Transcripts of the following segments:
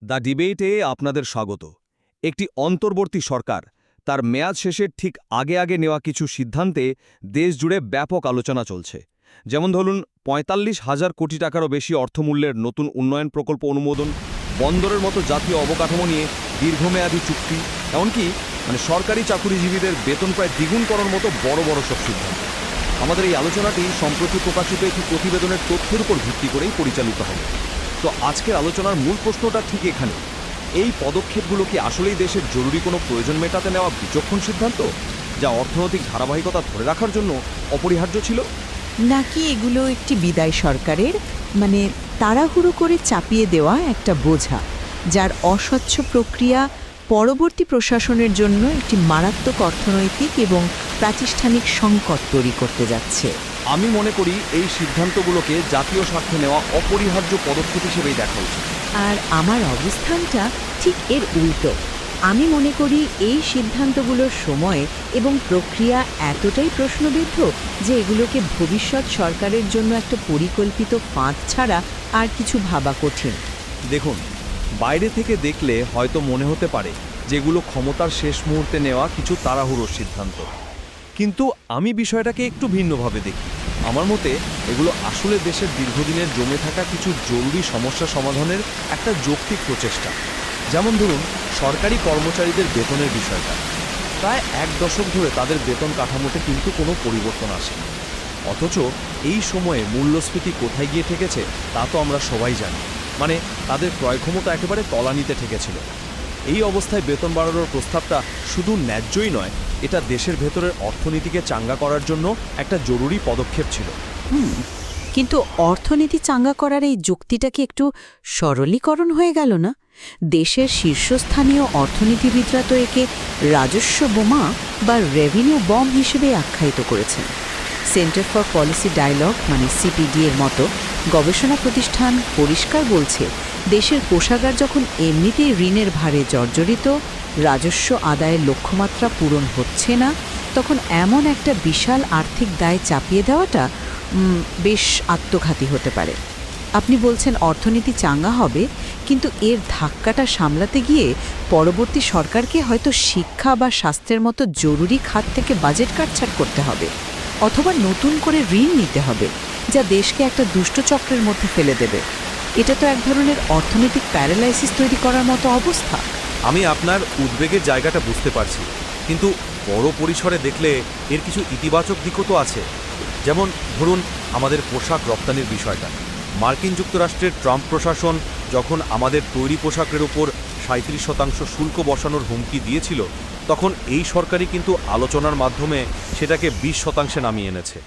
The ডিবেটে আপনাদের স্বাগত। একটি অন্তর্বর্তী সরকার তার মেয়াদ শেষের ঠিক আগে আগে নেওয়া কিছু সিদ্ধান্তে দেশজুড়ে ব্যাপক আলোচনা চলছে। যেমন ধরুন ৪৫,০০০ কোটি টাকারও বেশি অর্থমূল্যের নতুন উন্নয়ন প্রকল্প অনুমোদন, বন্দরের মতো জাতীয় অবকাঠামো নিয়ে দীর্ঘমেয়াদী চুক্তি, এমনকি সরকারি চাকুরিজীবীদের বেতন প্রায় দ্বিগুণ করার মতো বড় বড় সব সিদ্ধান্ত। আমাদের এই আলোচনাটি সম্প্রতি প্রকাশিত একটি প্রতিবেদনের তথ্যের উপর ভিত্তি করেই পরিচালিত হবে। তো আজকের আলোচনার মূল প্রশ্নটা ঠিক এখানে, এই পদক্ষেপগুলো কি আসলেই দেশের জরুরি কোনো প্রয়োজন মেটাতে নেওয়া বিচক্ষণ সিদ্ধান্ত, যা অর্থনৈতিক ধারাবাহিকতা ধরে রাখার জন্য অপরিহার্য ছিল? নাকি এগুলো একটি বিদায় সরকারের তাড়াহুড়ো করে চাপিয়ে দেওয়া একটা বোঝা, যার অস্বচ্ছ প্রক্রিয়া পরবর্তী প্রশাসনের জন্য একটি মারাত্মক অর্থনৈতিক এবং প্রাতিষ্ঠানিক সংকট তৈরি করতে যাচ্ছে? আমি মনে করি এই সিদ্ধান্তগুলোকে জাতীয় স্বার্থে নেওয়া অপরিহার্য পদক্ষেপ হিসেবেই দেখা উচিত। আর আমার অবস্থানটা ঠিক এর উল্টো। আমি মনে করি এই সিদ্ধান্তগুলোর সময় এবং প্রক্রিয়া এতটাই প্রশ্নবিদ্ধ যে এগুলোকে ভবিষ্যৎ সরকারের জন্য একটা পরিকল্পিত ফাঁদ ছাড়া আর কিছু ভাবা কঠিন। দেখুন, বাইরে থেকে দেখলে হয়তো মনে হতে পারে যেগুলো ক্ষমতার শেষ মুহূর্তে নেওয়া কিছু তাড়াহুড়োর সিদ্ধান্ত, কিন্তু আমি বিষয়টাকে একটু ভিন্নভাবে দেখি। আমার মতে এগুলো আসলে দেশের দীর্ঘদিনের জমে থাকা কিছু জরুরি সমস্যা সমাধানের একটা যৌক্তিক প্রচেষ্টা। যেমন ধরুন, সরকারি কর্মচারীদের বেতনের বিষয়টা। প্রায় ১ দশক ধরে তাদের বেতন কাঠামোতে কিন্তু কোনো পরিবর্তন আসেনি, অথচ এই সময়ে মূল্যস্ফীতি কোথায় গিয়ে ঠেকেছে তা তো আমরা সবাই জানি। তাদের ক্রয় ক্ষমতা একেবারে তলানিতে ঠেকেছিল। এই অবস্থায় বেতন বাড়ানোর প্রস্তাবটা শুধু ন্যায্যই নয়, এটা দেশের ভেতরের অর্থনীতিকে চাঙ্গা করার জন্য একটা জরুরি পদক্ষেপ ছিল। কিন্তু অর্থনীতি চাঙ্গা করার এই যুক্তিটা কি একটু সরলীকরণ হয়ে গেল না? দেশের শীর্ষস্থানীয় অর্থনীতিবিদরা তো একে রাজস্ব বোমা বা রেভিনিউ বম হিসেবে আখ্যায়িত করেছেন। Centre for Policy Dialogue CPD এর মতো গবেষণা প্রতিষ্ঠান পরিষ্কার বলছে, দেশের কোষাগার যখন এমনিতেই ঋণের ভারে জর্জরিত, রাজস্ব আদায়ের লক্ষ্যমাত্রা পূরণ হচ্ছে না, তখন এমন একটা বিশাল আর্থিক দায় চাপিয়ে দেওয়াটা বেশ আত্মঘাতী হতে পারে। আপনি বলছেন অর্থনীতি চাঙ্গা হবে, কিন্তু এর ধাক্কাটা সামলাতে গিয়ে পরবর্তী সরকারকে হয়তো শিক্ষা বা স্বাস্থ্যের মতো জরুরি খাত থেকে বাজেট কাটছাট করতে হবে, অথবা নতুন করে ঋণ নিতে হবে, যা দেশকে একটা দুষ্টচক্রের মধ্যে ফেলে দেবে। এটা তো এক ধরনের অর্থনৈতিক প্যারালাইসিস তৈরি করার মতো অবস্থা। আমি আপনার উদ্বেগের জায়গাটা বুঝতে পারছি, কিন্তু বড় পরিসরে দেখলে এর কিছু ইতিবাচক দিকও তো আছে। যেমন ধরুন, আমাদের পোশাক রপ্তানির বিষয়টা। মার্কিন যুক্তরাষ্ট্রের ট্রাম্প প্রশাসন যখন আমাদের তৈরি পোশাকের উপর ৩৭% শুল্ক বসানোর হুমকি দিয়েছিল, তখন এই সরকারই কিন্তু আলোচনার মাধ্যমে সেটাকে ২০% নামিয়ে এনেছে।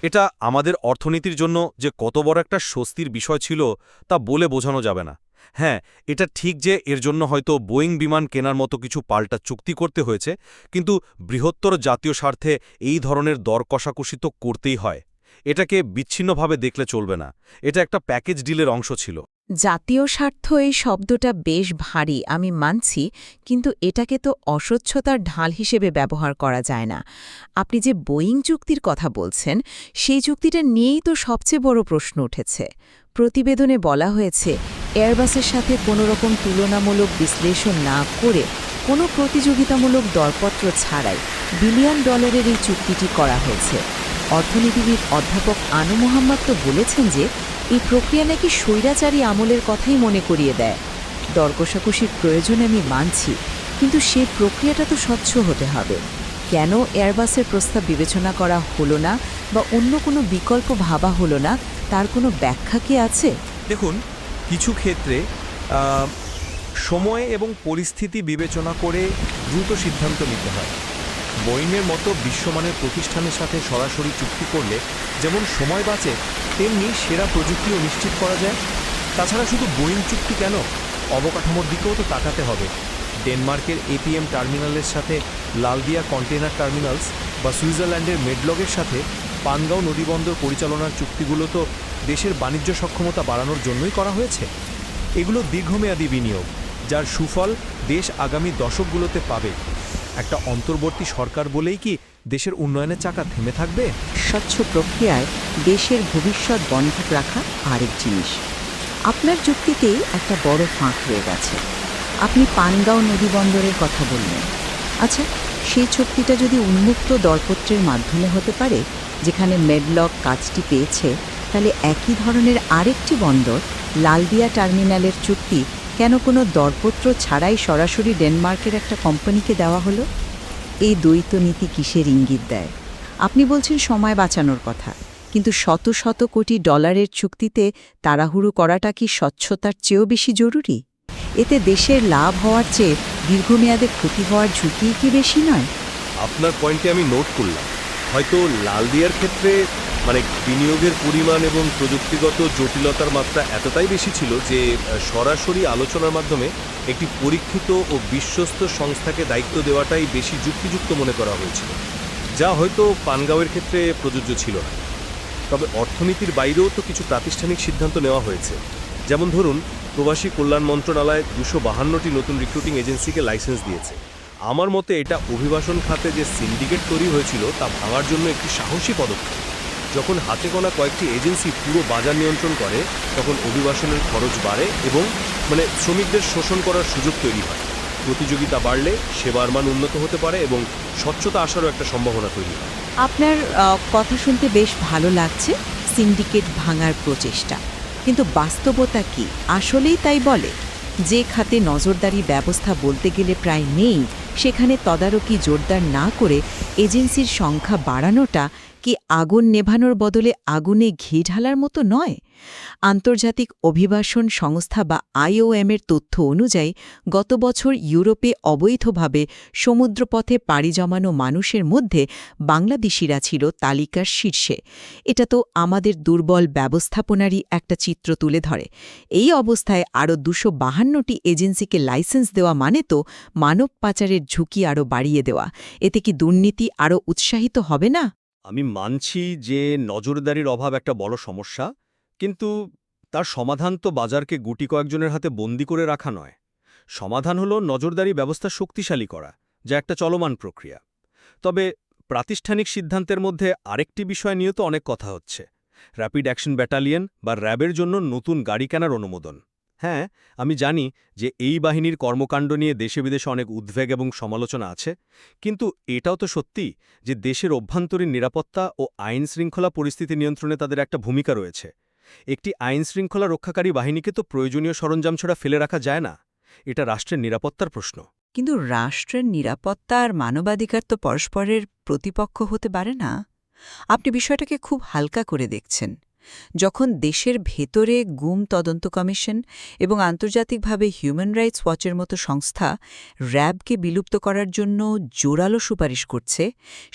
এটা আমাদের অর্থনীতির জন্য যে কত বড় একটা স্বস্তির বিষয় ছিল তা বলে বোঝানো যাবে না। হ্যাঁ, এটা ঠিক যে এর জন্য হয়তো বোয়িং বিমান কেনার মতো কিছু পাল্টা চুক্তি করতে হয়েছে, কিন্তু বৃহত্তর জাতীয় স্বার্থে এই ধরনের দর কষাকষি তো করতেই হয়। এটাকে বিচ্ছিন্নভাবে দেখলে চলবে না, এটা একটা প্যাকেজ ডিলের অংশ ছিল। জাতীয় স্বার্থ এই শব্দটা বেশ ভারী, আমি মানছি, কিন্তু এটাকে তো অস্বচ্ছতার ঢাল হিসেবে ব্যবহার করা যায় না। আপনি যে বোয়িং চুক্তির কথা বলছেন, সেই চুক্তিটা নিয়েই তো সবচেয়ে বড় প্রশ্ন উঠেছে। প্রতিবেদনে বলা হয়েছে, এয়ারবাসের সাথে কোনোরকম তুলনামূলক বিশ্লেষণ না করে, কোনো প্রতিযোগিতামূলক দরপত্র ছাড়াই $বিলিয়ন এই চুক্তিটি করা হয়েছে। অর্থনীতিবিদ অধ্যাপক আনু মোহাম্মদ তো বলেছেন যে এই প্রক্রিয়া নাকি স্বৈরাচারী আমলের কথাই মনে করিয়ে দেয়। দর কষাকষির প্রয়োজন আমি মানছি, কিন্তু সেই প্রক্রিয়াটা তো স্বচ্ছ হতে হবে। কেন এয়ারবাসের প্রস্তাব বিবেচনা করা হলো না বা অন্য কোনো বিকল্প ভাবা হলো না, তার কোনো ব্যাখ্যা কি আছে? দেখুন, কিছু ক্ষেত্রে সময় এবং পরিস্থিতি বিবেচনা করে দ্রুত সিদ্ধান্ত নিতে হয়। বোয়িংয়ের মতো বিশ্বমানের প্রতিষ্ঠানের সাথে সরাসরি চুক্তি করলে যেমন সময় বাঁচে, তেমনি সেরা প্রযুক্তিও নিশ্চিত করা যায়। তাছাড়া শুধু বোয়িং চুক্তি কেন, অবকাঠামোর দিকেও তো তাকাতে হবে। ডেনমার্কের এপিএম টার্মিনালের সাথে লালদিয়া কন্টেনার টার্মিনালস বা সুইজারল্যান্ডের মেডলগের সাথে পানগাঁও নদীবন্দর পরিচালনার চুক্তিগুলো তো দেশের বাণিজ্য সক্ষমতা বাড়ানোর জন্যই করা হয়েছে। এগুলো দীর্ঘমেয়াদী বিনিয়োগ, যার সুফল দেশ আগামী দশকগুলোতে পাবে। একটা অন্তর্বর্তী সরকার বলেই কি দেশের উন্নয়নের চাকা থেমে থাকবে? স্বচ্ছ প্রক্রিয়ায় দেশের ভবিষ্যৎ বন্ধক রাখা আরেক জিনিস। আপনার যুক্তিতেই একটা বড় ফাঁক রয়ে গেছে। আপনি পানগাঁও নদীবন্দরের কথা বললেন। আচ্ছা, সেই চুক্তিটা যদি উন্মুক্ত দরপত্রের মাধ্যমে হতে পারে, যেখানে মেডলক কাজটি পেয়েছে, তাহলে একই ধরনের আরেকটি বন্দর লালদিয়া টার্মিনালের চুক্তি কেন কোনো দরপত্র ছাড়াই সরাসরি ডেনমার্কের একটা কোম্পানিকে দেওয়া হলো? এই দ্বৈত নীতি কিসের ইঙ্গিত দেয়? আপনি বলছেন সময় বাঁচানোর কথা, কিন্তু শত শত কোটি ডলারের চুক্তিতে তাড়াহুড়ো করাটা কি স্বচ্ছতার চেয়েও বেশি জরুরি? এতে দেশের লাভ হওয়ার চেয়ে দীর্ঘমেয়াদে ক্ষতি হওয়ার ঝুঁকি কি বেশি নয়? আপনার পয়েন্টে আমি নোট করলাম। হয়তো লালদিয়ার ক্ষেত্রে বিনিয়োগের পরিমাণ এবং প্রযুক্তিগত জটিলতার মাত্রা এতটাই বেশি ছিল যে সরাসরি আলোচনার মাধ্যমে একটি পরীক্ষিত ও বিশ্বস্ত সংস্থাকে দায়িত্ব দেওয়াটাই বেশি যুক্তিযুক্ত মনে করা হয়েছিল, যা হয়তো পানগাঁওয়ের ক্ষেত্রে প্রযোজ্য ছিল না। তবে অর্থনীতির বাইরেও তো কিছু প্রাতিষ্ঠানিক সিদ্ধান্ত নেওয়া হয়েছে। যেমন ধরুন, প্রবাসী কল্যাণ মন্ত্রণালয় 252টি নতুন রিক্রুটিং এজেন্সিকে লাইসেন্স দিয়েছে। আমার মতে এটা অভিবাসন খাতে যে সিন্ডিকেট তৈরি হয়েছিল তা ভাঙার জন্য একটি সাহসী পদক্ষেপ। যখন হাতে গোনা কয়েকটি এজেন্সি পুরো বাজার নিয়ন্ত্রণ করে, তখন অভিবাসনের খরচ বাড়ে এবং শ্রমিকদের শোষণ করার সুযোগ তৈরি হয়। প্রতিযোগিতা বাড়লে সেবার মান উন্নত হতে পারে এবং স্বচ্ছতা আসারও একটা সম্ভাবনা তৈরি হয়। আপনার কথা শুনতে বেশ ভালো লাগছে, সিন্ডিকেট ভাঙার প্রচেষ্টা। কিন্তু বাস্তবতা কি আসলেই তাই বলে? যে খাতে নজরদারি ব্যবস্থা বলতে গেলে প্রায় নেই, সেখানে তদারকি জোরদার না করে এজেন্সির সংখ্যা বাড়ানোটা কি আগুন নেভানোর বদলে আগুনে ঘি ঢালার মতো নয়? আন্তর্জাতিক অভিবাসন সংস্থা বা IOM-এর তথ্য অনুযায়ী গত বছর ইউরোপে অবৈধভাবে সমুদ্রপথে পাড়ি জমানো মানুষের মধ্যে বাংলাদেশিরা ছিল তালিকার শীর্ষে। এটা তো আমাদের দুর্বল ব্যবস্থাপনারই একটা চিত্র তুলে ধরে। এই অবস্থায় আরও 252টি এজেন্সিকে লাইসেন্স দেওয়া মানে তো মানব পাচারের ঝুঁকি আরও বাড়িয়ে দেওয়া। এতে কি দুর্নীতি আরও উৎসাহিত হবে না? আমি মানছি যে নজরদারির অভাব একটা বড় সমস্যা, কিন্তু তার সমাধান তো বাজারকে গুটি কয়েকজনের হাতে বন্দি করে রাখা নয়। সমাধান হলো নজরদারি ব্যবস্থা শক্তিশালী করা, যা একটা চলমান প্রক্রিয়া। তবে প্রাতিষ্ঠানিক সিদ্ধান্তের মধ্যে আরেকটি বিষয় নিয়ে তো অনেক কথা হচ্ছে, র্যাপিড অ্যাকশন ব্যাটালিয়ন বা র্যাবের জন্য নতুন গাড়ি কেনার অনুমোদন। হ্যাঁ, আমি জানি যে এই বাহিনীর কর্মকাণ্ড নিয়ে দেশে বিদেশে অনেক উদ্বেগ এবং সমালোচনা আছে, কিন্তু এটাও তো সত্যি যে দেশের অভ্যন্তরীণ নিরাপত্তা ও আইন শৃঙ্খলা পরিস্থিতি নিয়ন্ত্রণে তাদের একটা ভূমিকা রয়েছে। একটি আইন শৃঙ্খলা রক্ষাকারী বাহিনীকে তো প্রয়োজনীয় সরঞ্জাম ছাড়া ফেলে রাখা যায় না। এটা রাষ্ট্রের নিরাপত্তার প্রশ্ন। কিন্তু রাষ্ট্রের নিরাপত্তা আর মানবাধিকার তো পরস্পরের প্রতিপক্ষ হতে পারে না। আপনি বিষয়টাকে খুব হালকা করে দেখছেন। যখন দেশের ভেতরে গুম তদন্ত কমিশন এবং আন্তর্জাতিকভাবে হিউম্যান রাইটস ওয়াচের মতো সংস্থা র্যাবকে বিলুপ্ত করার জন্য জোরালো সুপারিশ করছে,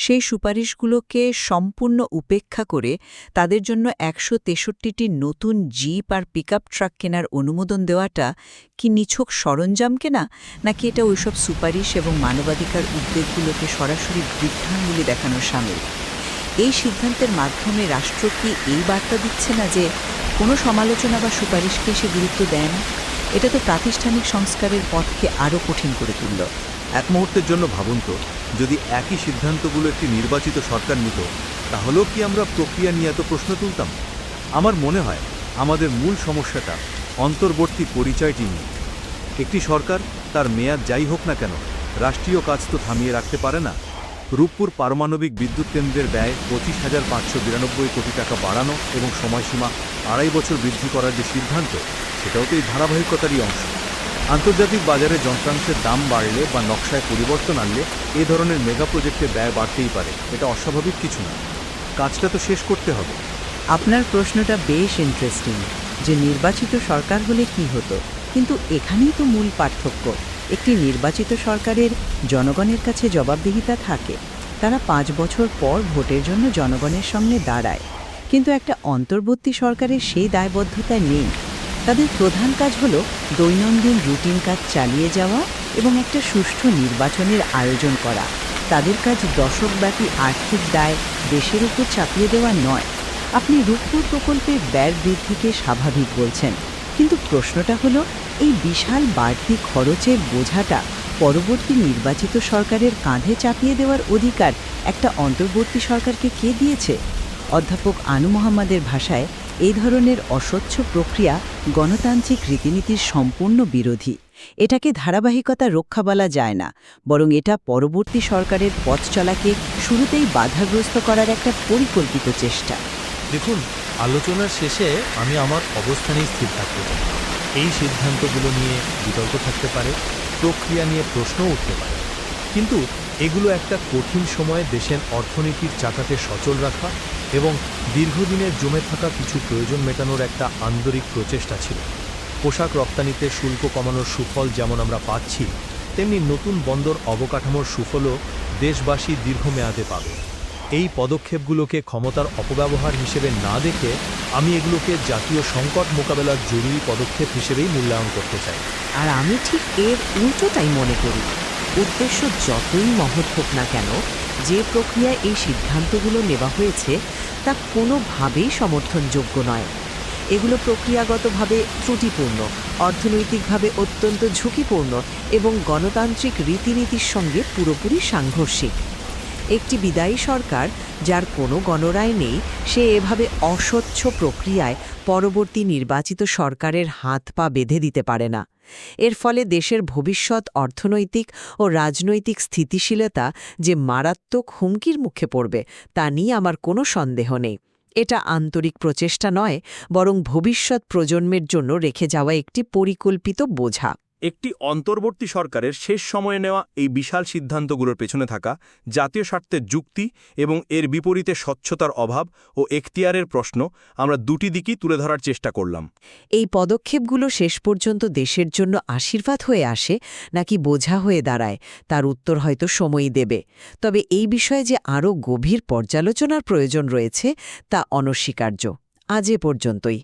সেই সুপারিশগুলোকে সম্পূর্ণ উপেক্ষা করে তাদের জন্য 163টি নতুন জিপ আর পিকআপ ট্রাক কেনার অনুমোদন দেওয়াটা কি নিছক সরঞ্জাম কেনা, নাকি এটা ওইসব সুপারিশ এবং মানবাধিকার উদ্বেগগুলোকে সরাসরি বৃদ্ধাঙ্গুলি দেখানোর সামিল? এই সিদ্ধান্তের মাধ্যমে রাষ্ট্র কি এই বার্তা দিচ্ছে না যে কোনো সমালোচনা বা সুপারিশকে সে গুরুত্ব দেয় না? এটা তো প্রাতিষ্ঠানিক সংস্কারের পথকে আরও কঠিন করে তুলল। এক মুহূর্তের জন্য ভাবুন তো, যদি একই সিদ্ধান্তগুলো একটি নির্বাচিত সরকার নিত, তাহলেও কি আমরা প্রক্রিয়া নিয়ে এত প্রশ্ন তুলতাম? আমার মনে হয় আমাদের মূল সমস্যাটা অন্তর্বর্তী পরিচয়টি নিয়ে। একটি সরকার তার মেয়াদ যাই হোক না কেন রাষ্ট্রীয় কাজ তো থামিয়ে রাখতে পারে না। রূপপুর পারমাণবিক বিদ্যুৎ কেন্দ্রের ব্যয় 25,592 কোটি টাকা বাড়ানো এবং সময়সীমা 2.5 বছর বৃদ্ধি করার যে সিদ্ধান্ত, সেটাও তো এই ধারাবাহিকতারই অংশ। আন্তর্জাতিক বাজারে যন্ত্রাংশের দাম বাড়লে বা নকশায় পরিবর্তন আনলে এ ধরনের মেগা প্রজেক্টে ব্যয় বাড়তেই পারে। এটা অস্বাভাবিক কিছু না, কাজটা তো শেষ করতে হবে। আপনার প্রশ্নটা বেশ ইন্টারেস্টিং যে নির্বাচিত সরকার হলে কি হতো, কিন্তু এখানেই তো মূল পার্থক্য। একটি নির্বাচিত সরকারের জনগণের কাছে জবাবদিহিতা থাকে, তারা 5 বছর পর ভোটের জন্য জনগণের সামনে দাঁড়ায়। কিন্তু একটা অন্তর্বর্তী সরকারের সেই দায়বদ্ধতা নেই। তাদের প্রধান কাজ হল দৈনন্দিন রুটিন কাজ চালিয়ে যাওয়া এবং একটা সুষ্ঠু নির্বাচনের আয়োজন করা। তাদের কাজ দশকব্যাপী আর্থিক দায় দেশের উপর চাপিয়ে দেওয়া নয়। আপনি রূপপুর প্রকল্পের ব্যয় বৃদ্ধিকে স্বাভাবিক বলছেন, কিন্তু প্রশ্নটা হলো এই বিশাল বাড়তি খরচের বোঝাটা পরবর্তী নির্বাচিত সরকারের কাঁধে চাপিয়ে দেওয়ার অধিকার একটা অন্তর্বর্তী সরকারকে কে দিয়েছে? অধ্যাপক আনু মোহাম্মদের ভাষায়, এই ধরনের অস্বচ্ছ প্রক্রিয়া গণতান্ত্রিক রীতিনীতির সম্পূর্ণ বিরোধী। এটাকে ধারাবাহিকতা রক্ষা বলা যায় না, বরং এটা পরবর্তী সরকারের পথ চলাকে শুরুতেই বাধাগ্রস্ত করার একটা পরিকল্পিত চেষ্টা। দেখুন, আলোচনার শেষে আমি আমার অবস্থানেই স্থির থাকতে চাই। এই সিদ্ধান্তগুলো নিয়ে বিতর্ক থাকতে পারে, প্রক্রিয়া নিয়ে প্রশ্ন উঠতে পারে, কিন্তু এগুলো একটা কঠিন সময়ে দেশের অর্থনীতির চাকাকে সচল রাখা এবং দীর্ঘদিনের জমে থাকা কিছু প্রয়োজন মেটানোর একটা আন্তরিক প্রচেষ্টা ছিল। পোশাক রপ্তানিতে শুল্ক কমানোর সুফল যেমন আমরা পাচ্ছি, তেমনি নতুন বন্দর অবকাঠামোর সুফলও দেশবাসী দীর্ঘমেয়াদে পাবে। এই পদক্ষেপগুলোকে ক্ষমতার অপব্যবহার হিসেবে না দেখে আমি এগুলোকে জাতীয় সংকট মোকাবেলার জরুরি পদক্ষেপ হিসেবেই মূল্যায়ন করতে চাই। আর আমি ঠিক এর উল্টোটাই মনে করি। উদ্দেশ্য যতই মহৎ হোক না কেন, যে প্রক্রিয়ায় এই সিদ্ধান্তগুলো নেওয়া হয়েছে তা কোনোভাবেই সমর্থনযোগ্য নয়। এগুলো প্রক্রিয়াগতভাবে ত্রুটিপূর্ণ, অর্থনৈতিকভাবে অত্যন্ত ঝুঁকিপূর্ণ এবং গণতান্ত্রিক রীতিনীতির সঙ্গে পুরোপুরি সাংঘর্ষিক। একটি বিদায়ী সরকার, যার কোনো গণরায় নেই, সে এভাবে অস্বচ্ছ প্রক্রিয়ায় পরবর্তী নির্বাচিত সরকারের হাত পা বেঁধে দিতে পারে না। এর ফলে দেশের ভবিষ্যৎ অর্থনৈতিক ও রাজনৈতিক স্থিতিশীলতা যে মারাত্মক হুমকির মুখে পড়বে তা নিয়ে আমার কোনো সন্দেহ নেই। এটা আন্তরিক প্রচেষ্টা নয়, বরং ভবিষ্যৎ প্রজন্মের জন্য রেখে যাওয়া একটি পরিকল্পিত বোঝা। একটি অন্তর্বর্তী সরকারের শেষ সময়ে নেওয়া এই বিশাল সিদ্ধান্তগুলোর পেছনে থাকা জাতীয় স্বার্থের যুক্তি এবং এর বিপরীতে স্বচ্ছতার অভাব ও এখতিয়ারের প্রশ্ন আমরা দুটি দিকই তুলে ধরার চেষ্টা করলাম। এই পদক্ষেপগুলো শেষ পর্যন্ত দেশের জন্য আশীর্বাদ হয়ে আসে নাকি বোঝা হয়ে দাঁড়ায়, তার উত্তর হয়তো সময়ই দেবে। তবে এই বিষয়ে যে আরও গভীর পর্যালোচনার প্রয়োজন রয়েছে তা অনস্বীকার্য। আজ এ পর্যন্তই।